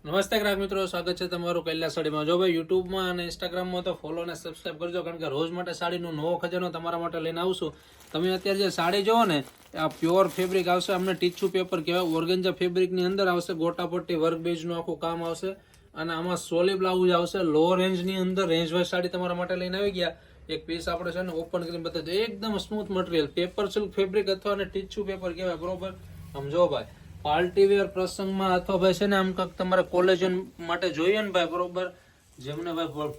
નમસ્તે ગ્રાહક મિત્રો, સ્વાગત છે તમારું કૈલાસ સાડીમાં. જો ભાઈ યુટ્યુબમાં અને ઇન્સ્ટાગ્રામમાં તો ફોલો અને સબસ્ક્રાઇબ કરજો, કારણ કે રોજ માટે સાડીનો નવો ખજાનો તમારા માટે લઈને આવશું. તમે અત્યારે જે સાડી જોવો ને, આ પ્યોર ફેબ્રિક આવશે, અમને ટીચુ પેપર કહેવાય, ઓર્ગેન્જા ફેબ્રિકની અંદર આવશે, ગોટાપટ્ટી વર્ક બેઝનું આખું કામ આવશે, અને આમાં સોલી બ્લાઉઝ આવશે. લો રેન્જની અંદર રેન્જ વાઇઝ સાડી તમારા માટે લઈને આવી ગયા. એક પીસ આપણે છે ને ઓપન કરીને બતાવી દો. એકદમ smooth material, paper silk fabric અથવા ટીચુ પેપર કહેવાય, બરોબર. સમજો ભાઈ, પાર્ટી વેર પ્રસંગમાં અથવા ભાઈ છે ને આમ કંઈક તમારે કોલેજન માટે જોઈએ ને ભાઈ, બરોબર, જેમને ભાઈ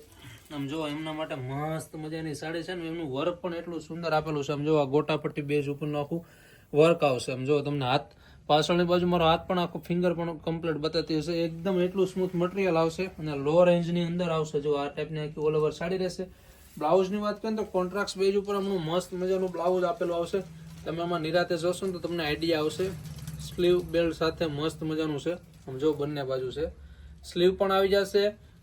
આમ જો એમના માટે મસ્ત મજાની સાડી છે ને, એમનું વર્ક પણ એટલું સુંદર આપેલું છે. આમ જો આ ગોટાપટ્ટી બેઝ ઉપરનું આખું વર્ક આવશે. આમ જો તમને હાથ પાછળની બાજુ મારો હાથ પણ આખો ફિંગર પણ કમ્પ્લીટ બતાતી હશે. એકદમ એટલું સ્મૂથ મટીરિયલ આવશે અને લો રેન્જની અંદર આવશે. જો આ ટાઈપની આખી ઓલ ઓવર સાડી રહેશે. બ્લાઉઝની વાત કરીએ તો કોન્ટ્રાક્ટ બેઝ ઉપર હમણાં મસ્ત મજાનું બ્લાઉઝ આપેલું આવશે. તમે આમાં નિરાતે જોશો ને તો તમને આઈડિયા આવશે. સ્લીવ બેલ્ટ સાથે મસ્ત મજાનું છે. સમજો બંને બાજુ છે, સ્લીવ પણ આવી જશે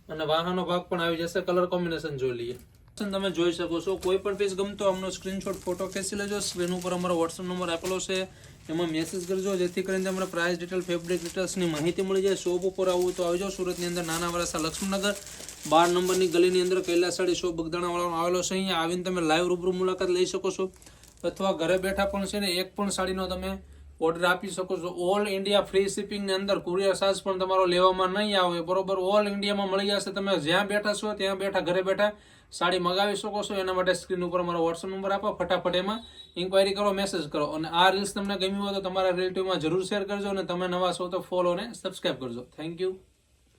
અને વાહાનો ભાગ પણ આવી જશે. કલર કોમ્બિનેશન જોઈ લઈએ, તમે જોઈ શકો છો. કોઈ પણ પીસ ગમતો અમનો સ્ક્રીનશોટ ફોટો ખેંચી લેજો. સ્ક્રીન ઉપર અમારો વોટ્સઅપ નંબર આપેલો છે, એમાં મેસેજ કરજો, જેથી કરીને તમને પ્રાઇસ ડિટેલ, ફેબ્રિક ડિટેલ્સની માહિતી મળી જાય. શોપ ઉપર આવવું તો આવી જાઓ. સુરતની અંદર નાના વરાસા લક્ષ્મણનગર 12 નંબરની ગલીની અંદર કૈલાસ સાડી શોપ બગદાણાવાળાનો આવેલો છે. અહીંયા આવીને તમે લાઈવ રૂબરૂ મુલાકાત લઈ શકો છો, અથવા ઘરે બેઠા પણ છે ને એક પણ સાડીનો તમે ઓર્ડર આપી શકો છો. ઓલ ઇન્ડિયા ફ્રી શિપિંગની અંદર કુરિયર ચાર્જ પણ તમારો લેવામાં નહીં આવે, બરોબર. ઓલ ઇન્ડિયામાં મળી જશે. તમે જ્યાં બેઠા છો ત્યાં બેઠા ઘરે બેઠા સાડી મગાવી શકો છો. એના માટે સ્ક્રીન ઉપર મારો વોટ્સઅપ નંબર આપો, ફટાફટ એમાં ઇન્ક્વાયરી કરો, મેસેજ કરો. અને આ રીલ્સ તમને ગમ્યું હોય તો તમારા રિલેટિવમાં જરૂર શેર કરજો, અને તમે નવા છો તો ફોલો અને સબસ્ક્રાઈબ કરજો. Thank you.